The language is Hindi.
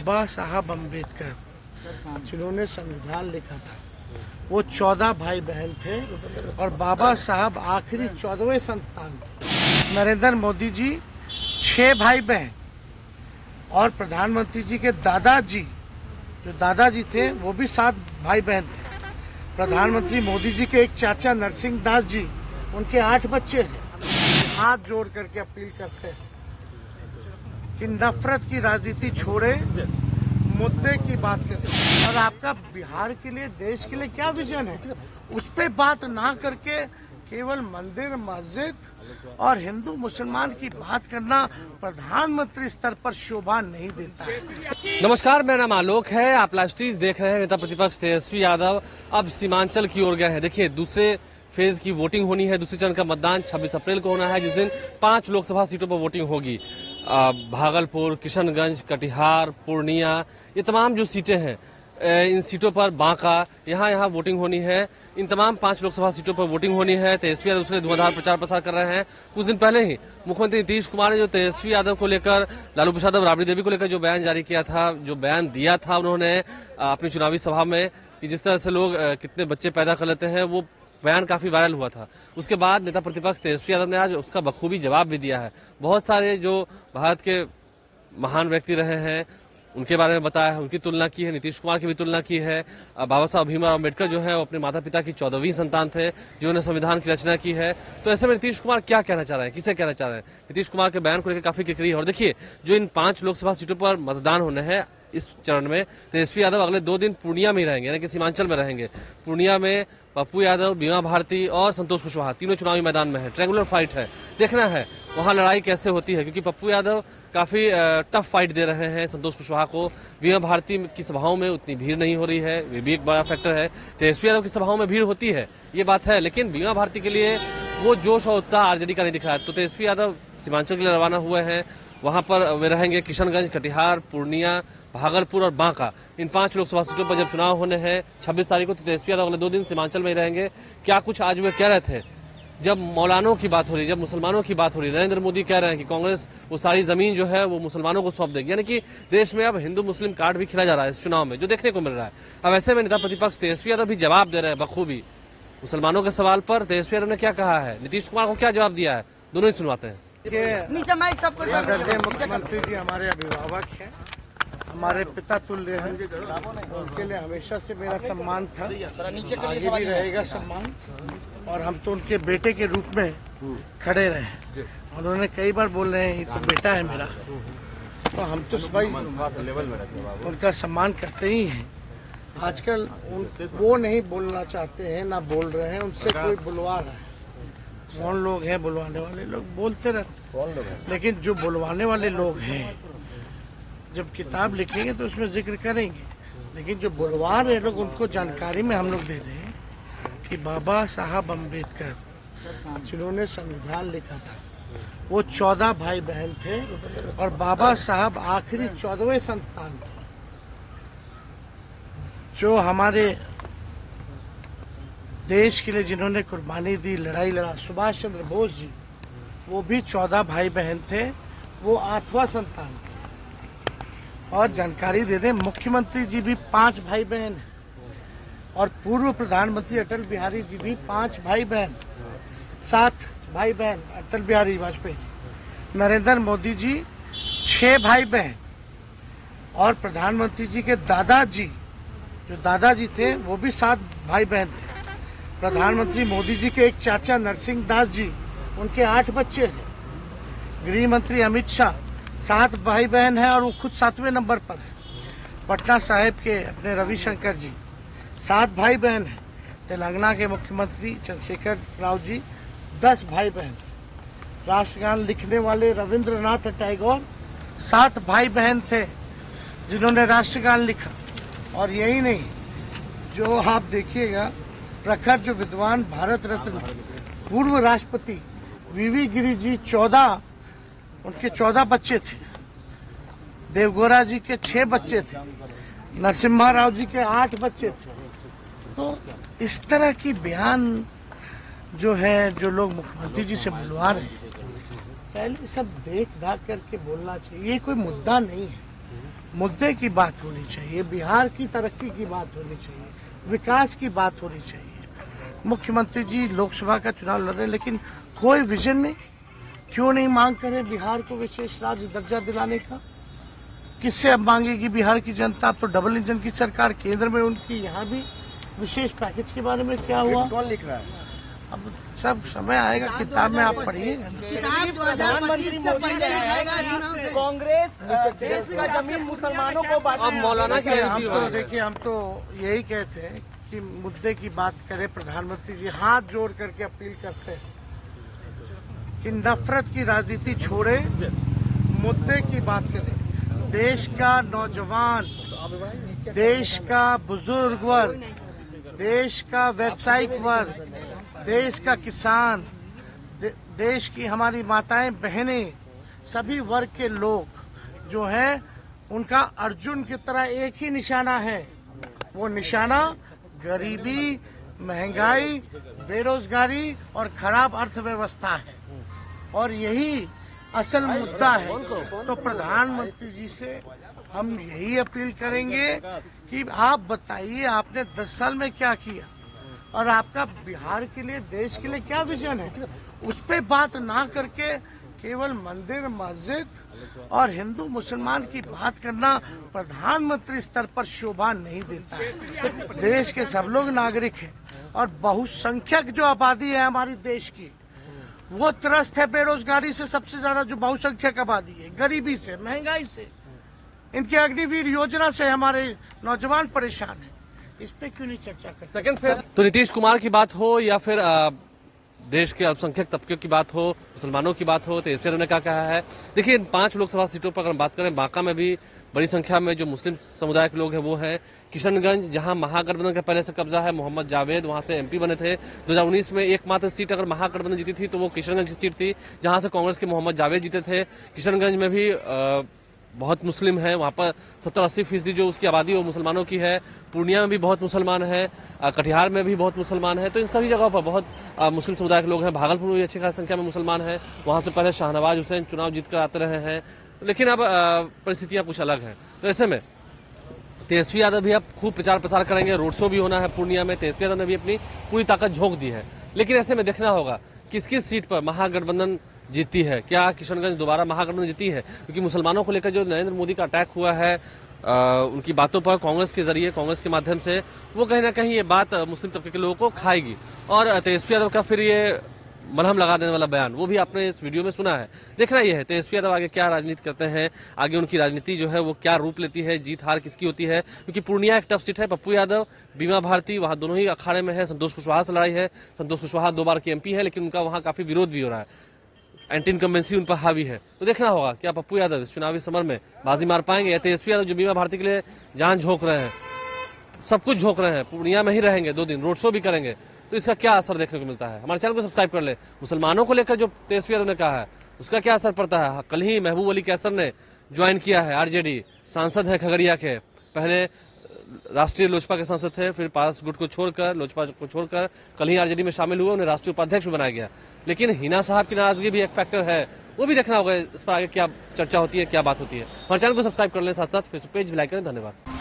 बाबा साहब अम्बेडकर जिन्होंने संविधान लिखा था, वो 14 भाई बहन थे और बाबा साहब आखिरी 14वें संतान थे। नरेंद्र मोदी जी 6 भाई बहन और प्रधानमंत्री जी के दादाजी, जो दादाजी थे वो भी 7 भाई बहन थे। प्रधानमंत्री मोदी जी के एक चाचा नरसिंह दास जी, उनके 8 बच्चे हैं। हाथ जोड़ करके अपील करते हैं कि नफरत की राजनीति छोड़े, मुद्दे की बात करें। और आपका बिहार के लिए, देश के लिए क्या विजन है, उस पे बात ना करके केवल मंदिर, मस्जिद और हिंदू मुसलमान की बात करना प्रधानमंत्री स्तर पर शोभा नहीं देता है। नमस्कार, मेरा नाम आलोक है। आप लाइव स्ट्रीम देख रहे हैं। नेता प्रतिपक्ष तेजस्वी यादव अब सीमांचल की ओर गए हैं। देखिए, दूसरे फेज की वोटिंग होनी है। दूसरे चरण का मतदान 26 अप्रैल को होना है, जिस दिन 5 लोकसभा सीटों पर वोटिंग होगी। भागलपुर, किशनगंज, कटिहार, पूर्णिया, ये तमाम जो सीटें हैं, इन सीटों पर बांका, यहाँ वोटिंग होनी है। इन तमाम 5 लोकसभा सीटों पर वोटिंग होनी है। तेजस्वी यादव उसके लिए धुआंधार प्रचार प्रसार कर रहे हैं। कुछ दिन पहले ही मुख्यमंत्री नीतीश कुमार ने जो तेजस्वी यादव को लेकर, लालू प्रसाद और राबड़ी देवी को लेकर जो बयान जारी किया था, जो बयान दिया था उन्होंने अपनी चुनावी सभा में, कि जिस तरह से लोग कितने बच्चे पैदा कर लेते हैं, वो बयान काफी वायरल हुआ था। उसके बाद नेता प्रतिपक्ष तेजस्वी यादव ने आज उसका बखूबी जवाब भी दिया है। बहुत सारे जो भारत के महान व्यक्ति रहे हैं उनके बारे में बताया है, उनकी तुलना की है, नीतीश कुमार की भी तुलना की है। बाबा साहब भीमराव अम्बेडकर जो है वो अपने माता पिता की 14वीं संतान थे, जिन्होंने संविधान की रचना की है। तो ऐसे में नीतीश कुमार क्या कहना चाह रहे हैं, किसे कहना चाह रहे हैं? नीतीश कुमार के बयान को लेकर काफी किरकिरी है। और देखिए, जो इन 5 लोकसभा सीटों पर मतदान होने हैं इस चरण में, तेजस्वी यादव अगले 2 दिन पूर्णिया में ही रहेंगे, यानी कि सीमांचल में रहेंगे। पूर्णिया में पप्पू यादव, बीमा भारती और संतोष कुशवाहा तीनों चुनावी मैदान में है। ट्रायंगुलर फाइट है। देखना है वहां लड़ाई कैसे होती है, क्योंकि पप्पू यादव काफी टफ फाइट दे रहे हैं संतोष कुशवाहा को। बीमा भारती की सभाओं में उतनी भीड़ नहीं हो रही है, ये भी एक बड़ा फैक्टर है। तेजस्वी यादव की सभाओं में भीड़ होती है, ये बात है, लेकिन बीमा भारती के लिए वो जोश और उत्साह आरजेडी का नहीं दिख रहा है। तो तेजस्वी यादव सीमांचल के लिए रवाना हुए हैं। वहां पर वे रहेंगे किशनगंज, कटिहार, पूर्णिया, भागलपुर और बांका। इन 5 लोकसभा सीटों पर जब चुनाव होने हैं 26 तारीख को, तो तेजस्वी यादव अगले 2 दिन सीमांचल में ही रहेंगे। क्या कुछ आज वे कह रहे थे, जब मौलानों की बात हो रही, जब मुसलमानों की बात हो रही, नरेंद्र मोदी कह रहे हैं कि कांग्रेस वो सारी जमीन जो है वो मुसलमानों को सौंप देगी, यानी कि देश में अब हिंदू मुस्लिम कार्ड भी खेला जा रहा है इस चुनाव में, जो देखने को मिल रहा है। अब ऐसे में नेता प्रतिपक्ष तेजस्वी यादव भी जवाब दे रहे हैं बखूबी। मुसलमानों के सवाल पर तेजस्वी यादव ने क्या कहा है, नीतीश कुमार को क्या जवाब दिया है, दोनों ही सुनवाते हैं। मुख्यमंत्री जी हमारे अभिभावक हैं, हमारे पिता तुल्य हैं, उनके लिए हमेशा से मेरा सम्मान था, आगे भी रहेगा सम्मान। और हम तो उनके बेटे के रूप में खड़े रहे। उन्होंने कई बार बोल रहे हैं ये तो बेटा है मेरा, तो हम तो भाई उनका सम्मान करते ही हैं। आजकल वो नहीं बोलना चाहते हैं, ना बोल रहे हैं, उनसे कोई बुलवा रहा है। कौन लोग हैं बुलवाने वाले? लोग बोलते रहते, लेकिन जो बुलवाने वाले लोग हैं जब किताब लिखेंगे तो उसमें जिक्र करेंगे, लेकिन जो बुलवा रहे लोग उनको जानकारी में हम लोग दे दें कि बाबा साहब अम्बेडकर जिन्होंने संविधान लिखा था, वो 14 भाई बहन थे और बाबा साहब आखिरी 14वें संतान थे। जो हमारे देश के लिए जिन्होंने कुर्बानी दी, लड़ाई लड़ा, सुभाष चंद्र बोस जी, वो भी 14 भाई बहन थे, वो 8वां संतान थे। और जानकारी दे दें, मुख्यमंत्री जी भी 5 भाई बहन हैं और पूर्व प्रधानमंत्री अटल बिहारी जी भी 5 भाई बहन, 7 भाई बहन अटल बिहारी वाजपेयी। नरेंद्र मोदी जी 6 भाई बहन और प्रधानमंत्री जी के दादाजी, जो दादाजी थे वो भी 7 भाई बहन थे। प्रधानमंत्री मोदी जी के एक चाचा नरसिंह दास जी, उनके 8 बच्चे हैं। गृह मंत्री अमित शाह 7 भाई बहन हैं और वो खुद 7वें नंबर पर है। पटना साहिब के अपने रविशंकर जी 7 भाई बहन हैं। तेलंगाना के मुख्यमंत्री चंद्रशेखर राव जी 10 भाई बहन। राष्ट्रगान लिखने वाले रविंद्रनाथ टैगोर 7 भाई बहन थे जिन्होंने राष्ट्रगान लिखा। और यही नहीं, जो आप देखिएगा, प्रखर जो विद्वान भारत रत्न पूर्व राष्ट्रपति वीवी गिरी जी 14, उनके 14 बच्चे थे। देवगौड़ा जी के 6 बच्चे थे। नरसिम्हा राव जी के 8 बच्चे थे। तो इस तरह की बयान जो है, जो लोग मुख्यमंत्री जी से बुलवा रहे हैं, पहले सब देख दाख करके बोलना चाहिए। ये कोई मुद्दा नहीं है। मुद्दे की बात होनी चाहिए, बिहार की तरक्की की बात होनी चाहिए, विकास की बात होनी चाहिए। मुख्यमंत्री जी लोकसभा का चुनाव लड़ रहे हैं, लेकिन कोई विजन नहीं। क्यों नहीं मांग करे बिहार को विशेष राज्य दर्जा दिलाने का? किससे अब मांगेगी बिहार की जनता? अब तो डबल इंजन की सरकार केंद्र में उनकी, यहाँ भी विशेष पैकेज के बारे में क्या हुआ? कौन लिख रहा है? अब सब समय आएगा, किताब में आप पढ़िए। किताब 2025 से पहले लिखाएगा चुनाव से। कांग्रेस देश का जमीन मुसलमानों को बांटने। अब मौलाना की हम तो यही कहते हैं कि मुद्दे की बात करें। प्रधानमंत्री जी हाथ जोड़ करके अपील करते हैं कि नफरत की राजनीति छोड़े, मुद्दे की बात करें। देश का नौजवान, देश का बुजुर्ग वर्ग, देश का व्यावसायिक वर्ग, देश का किसान, देश की हमारी माताएं बहनें, सभी वर्ग के लोग जो हैं, उनका अर्जुन की तरह एक ही निशाना है। वो निशाना गरीबी, महंगाई, बेरोजगारी और खराब अर्थव्यवस्था है, और यही असल मुद्दा है। तो प्रधानमंत्री जी से हम यही अपील करेंगे कि आप बताइए, आपने 10 साल में क्या किया और आपका बिहार के लिए, देश के लिए क्या विजन है? उस पे बात ना करके केवल मंदिर, मस्जिद और हिंदू मुसलमान की बात करना प्रधानमंत्री स्तर पर शोभा नहीं देता है। देश के सब लोग नागरिक हैं, और बहुसंख्यक जो आबादी है हमारी देश की, वो त्रस्त है बेरोजगारी से। सबसे ज्यादा जो बहुसंख्यक आबादी है, गरीबी से, महंगाई से, इनकी अग्निवीर योजना से हमारे नौजवान परेशान हैं। इस पे क्यों नहीं चर्चा करते? सेकंड फेज तो नीतीश कुमार की बात हो या फिर देश के अल्पसंख्यक तबके की बात हो, मुसलमानों की बात हो, तो तेजस्वी यादव ने क्या कहा है? देखिए, इन 5 लोकसभा सीटों पर अगर हम बात करें, बांका में भी बड़ी संख्या में जो मुस्लिम समुदाय के लोग हैं वो है। किशनगंज, जहां महागठबंधन का पहले से कब्जा है, मोहम्मद जावेद वहां से एमपी बने थे। 2019 में एकमात्र सीट अगर महागठबंधन जीती थी तो वो किशनगंज की सीट थी, जहां से कांग्रेस के मोहम्मद जावेद जीते थे। किशनगंज में भी बहुत मुस्लिम है, वहाँ पर 70-80% जो उसकी आबादी वो मुसलमानों की है। पूर्णिया में भी बहुत मुसलमान है, कटिहार में भी बहुत मुसलमान है। तो इन सभी जगहों पर बहुत मुस्लिम समुदाय के लोग हैं। भागलपुर में भी अच्छी खासी संख्या में मुसलमान है, वहाँ से पहले शाहनवाज हुसैन चुनाव जीत कर आते रहे हैं, लेकिन अब परिस्थितियाँ कुछ अलग हैं। तो ऐसे में तेजस्वी यादव भी अब खूब प्रचार प्रसार करेंगे, रोड शो भी होना है पूर्णिया में। तेजस्वी यादव ने भी अपनी पूरी ताकत झोंक दी है, लेकिन ऐसे में देखना होगा किस किस सीट पर महागठबंधन जीती है। क्या किशनगंज दोबारा महागठबंधन जीती है? क्योंकि मुसलमानों को लेकर जो नरेंद्र मोदी का अटैक हुआ है उनकी बातों पर, कांग्रेस के जरिए, कांग्रेस के माध्यम से, वो कहीं ना कहीं ये बात मुस्लिम तबके के लोगों को खाएगी। और तेजस्वी यादव का फिर ये मलहम लगा देने वाला बयान वो भी आपने इस वीडियो में सुना है। देखना यह है तेजस्वी यादव आगे क्या राजनीति करते हैं, आगे उनकी राजनीति जो है वो क्या रूप लेती है, जीत हार किसकी होती है। क्योंकि पूर्णिया एक टफ सीट है। पप्पू यादव, बीमा भारती वहां दोनों ही अखाड़े में है। संतोष कुशवाहा से लड़ाई है। संतोष कुशवाहा 2 बार के एमपी है, लेकिन उनका वहां काफी विरोध भी हो रहा है, एंटी इनकम्बेंसी उन पर हावी है। तो देखना होगा क्या पप्पू यादव इस चुनावी समर में बाजी मार पाएंगे, या तेजस्वी यादव जो बीमा भारती के लिए जान झोंक रहे हैं, सब कुछ झोंक रहे हैं, पूर्णिया में ही रहेंगे, 2 दिन रोड शो भी करेंगे, तो इसका क्या असर देखने को मिलता है। हमारे चैनल को सब्सक्राइब कर ले। मुसलमानों को लेकर जो तेजस्वी यादव ने कहा है उसका क्या असर पड़ता है। कल ही महबूब अली कैसर ने ज्वाइन किया है आरजेडी, सांसद है खगड़िया के, पहले राष्ट्रीय लोजपा के सांसद थे, फिर पास गुट को छोड़कर, लोजपा को छोड़कर कल ही आरजेडी में शामिल हुए, उन्हें राष्ट्रीय उपाध्यक्ष बनाया गया। लेकिन हिना साहब की नाराजगी भी एक फैक्टर है, वो भी देखना होगा इस पर आगे क्या चर्चा होती है, क्या बात होती है। हमारे चैनल को सब्सक्राइब कर लें, साथ साथ फेसबुक पेज भी लाइक करें। धन्यवाद।